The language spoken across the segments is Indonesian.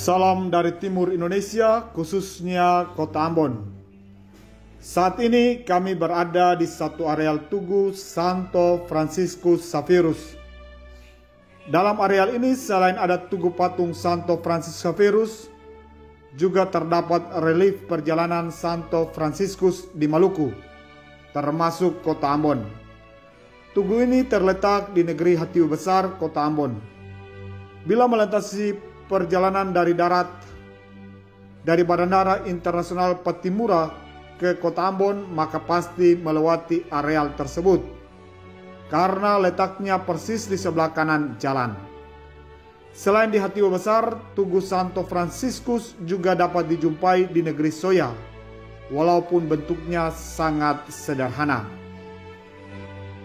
Salam dari timur Indonesia, khususnya kota Ambon. Saat ini kami berada di satu areal tugu Santo Franciscus Xaverus. Dalam areal ini selain ada tugu patung Santo Franciscus Xaverus, juga terdapat relief perjalanan Santo Franciscus di Maluku, termasuk kota Ambon. Tugu ini terletak di negeri Hatiwe Besar, kota Ambon. Bila melintasi perjalanan dari darat dari Bandara Internasional Patimura ke kota Ambon, maka pasti melewati areal tersebut karena letaknya persis di sebelah kanan jalan. Selain di Hatiwe Besar, tugu Santo Franciscus juga dapat dijumpai di negeri Soya, walaupun bentuknya sangat sederhana.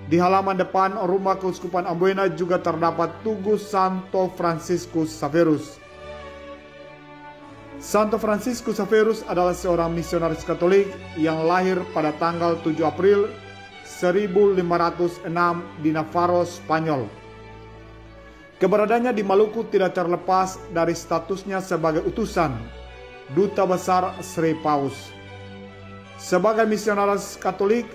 Di halaman depan rumah Keuskupan Amboina juga terdapat tugu Santo Franciscus Xaverus. Santo Franciscus Xaverus adalah seorang misionaris Katolik yang lahir pada tanggal 7 April 1506 di Navarro, Spanyol. Keberadaannya di Maluku tidak terlepas dari statusnya sebagai utusan Duta Besar Sri Paus. Sebagai misionaris Katolik,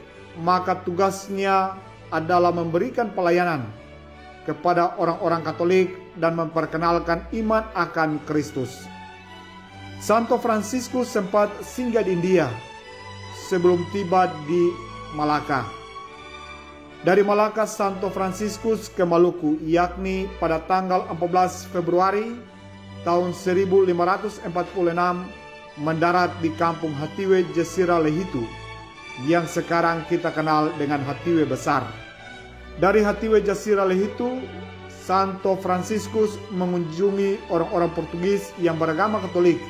maka tugasnya adalah memberikan pelayanan kepada orang-orang Katolik dan memperkenalkan iman akan Kristus. Santo Franciscus sempat singgah di India sebelum tiba di Malaka. Dari Malaka, Santo Franciscus ke Maluku, yakni pada tanggal 14 Februari tahun 1546 mendarat di kampung Hatiwe Jazirah Lehitu yang sekarang kita kenal dengan Hatiwe Besar. Dari Hatiwe Jazirah Lehitu, Santo Franciscus mengunjungi orang-orang Portugis yang beragama Katolik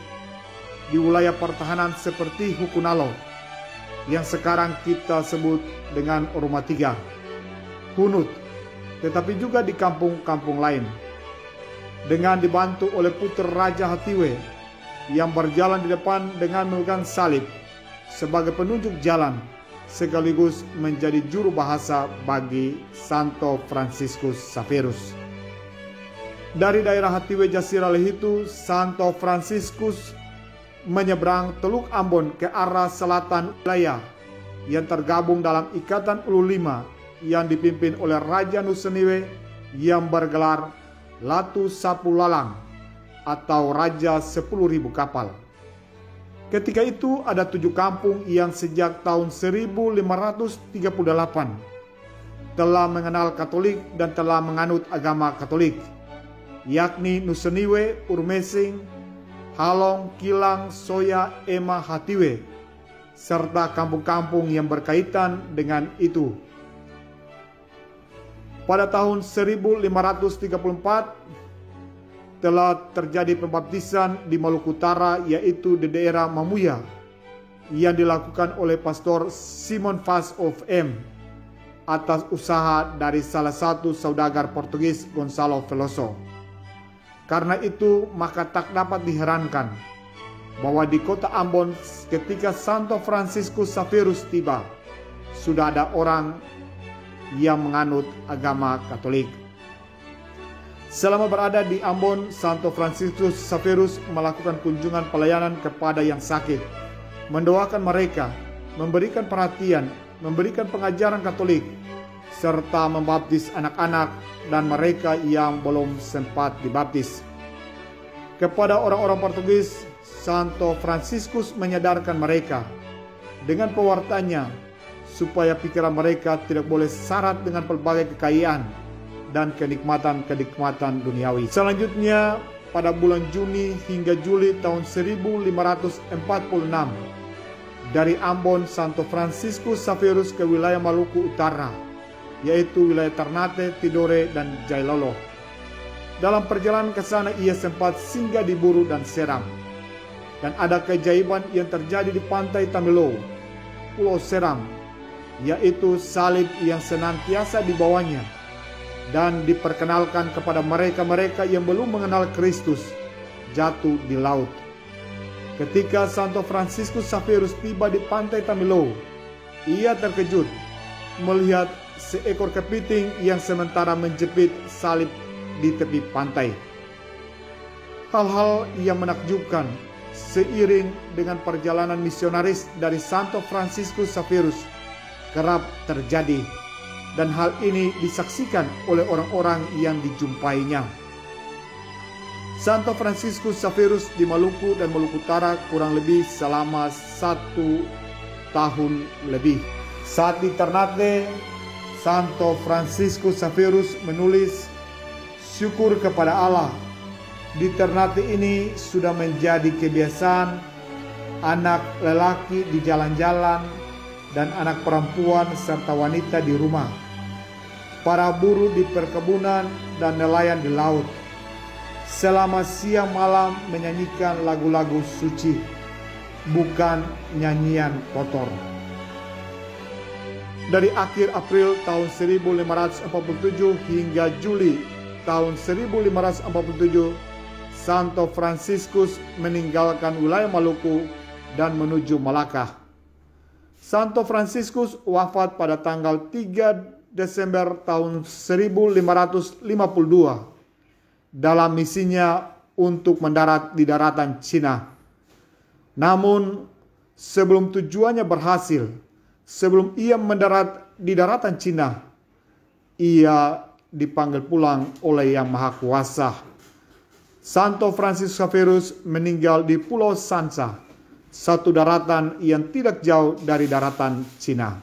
di wilayah pertahanan seperti Hukunalo, yang sekarang kita sebut dengan Roma III, Hunut, tetapi juga di kampung-kampung lain. Dengan dibantu oleh putra Raja Hatiwe yang berjalan di depan dengan memegang salib sebagai penunjuk jalan, sekaligus menjadi juru bahasa bagi Santo Franciscus Xaverus. Dari daerah Hatiwe Jazirah Lehitu, Santo Franciscus menyeberang Teluk Ambon ke arah selatan wilayah yang tergabung dalam Ikatan Ulu Lima yang dipimpin oleh Raja Nusaniwe yang bergelar Latu Sapu Lalang atau Raja 10.000 kapal. Ketika itu ada 7 kampung yang sejak tahun 1538 telah mengenal Katolik dan telah menganut agama Katolik, yakni Nusaniwe, Urmesing, Halong, Kilang, Soya, Ema, Hatiwe, serta kampung-kampung yang berkaitan dengan itu. Pada tahun 1534 telah terjadi pembaptisan di Maluku Utara, yaitu di daerah Mamuya, yang dilakukan oleh Pastor Simon Vaz of M atas usaha dari salah satu saudagar Portugis, Gonçalo Veloso. Karena itu maka tak dapat diherankan bahwa di kota Ambon ketika Santo Franciscus Xaverus tiba, sudah ada orang yang menganut agama Katolik. Selama berada di Ambon, Santo Franciscus Xaverus melakukan kunjungan pelayanan kepada yang sakit, mendoakan mereka, memberikan perhatian, memberikan pengajaran Katolik, serta membaptis anak-anak dan mereka yang belum sempat dibaptis. Kepada orang-orang Portugis, Santo Franciscus menyadarkan mereka dengan pewartanya supaya pikiran mereka tidak boleh syarat dengan pelbagai kekayaan dan kenikmatan-kenikmatan duniawi. Selanjutnya, pada bulan Juni hingga Juli tahun 1546, dari Ambon, Santo Franciscus Xaverus ke wilayah Maluku Utara, yaitu wilayah Ternate, Tidore, dan Jailolo. Dalam perjalanan ke sana ia sempat singgah di Buru dan Seram. Dan ada keajaiban yang terjadi di pantai Tamilo, Pulau Seram, yaitu salib yang senantiasa dibawanya dan diperkenalkan kepada mereka-mereka yang belum mengenal Kristus jatuh di laut. Ketika Santo Franciscus Xaverus tiba di pantai Tamilo, ia terkejut melihat seekor kepiting yang sementara menjepit salib di tepi pantai. Hal-hal yang menakjubkan seiring dengan perjalanan misionaris dari Santo Franciscus Xavierus kerap terjadi, dan hal ini disaksikan oleh orang-orang yang dijumpainya. Santo Franciscus Xavierus di Maluku dan Maluku Utara kurang lebih selama 1 tahun lebih. Saat di Ternate, Santo Franciscus Xavierus menulis syukur kepada Allah. Di Ternate ini sudah menjadi kebiasaan anak lelaki di jalan-jalan dan anak perempuan serta wanita di rumah, para buruh di perkebunan dan nelayan di laut, selama siang malam menyanyikan lagu-lagu suci, bukan nyanyian kotor. Dari akhir April tahun 1547 hingga Juli tahun 1547, Santo Franciscus meninggalkan wilayah Maluku dan menuju Malaka. Santo Franciscus wafat pada tanggal 3 Desember tahun 1552 dalam misinya untuk mendarat di daratan Cina. Namun sebelum tujuannya berhasil, sebelum ia mendarat di daratan Cina, ia dipanggil pulang oleh Yang Maha Kuasa. Santo Franciscus Xavierus meninggal di Pulau Sansa, satu daratan yang tidak jauh dari daratan Cina.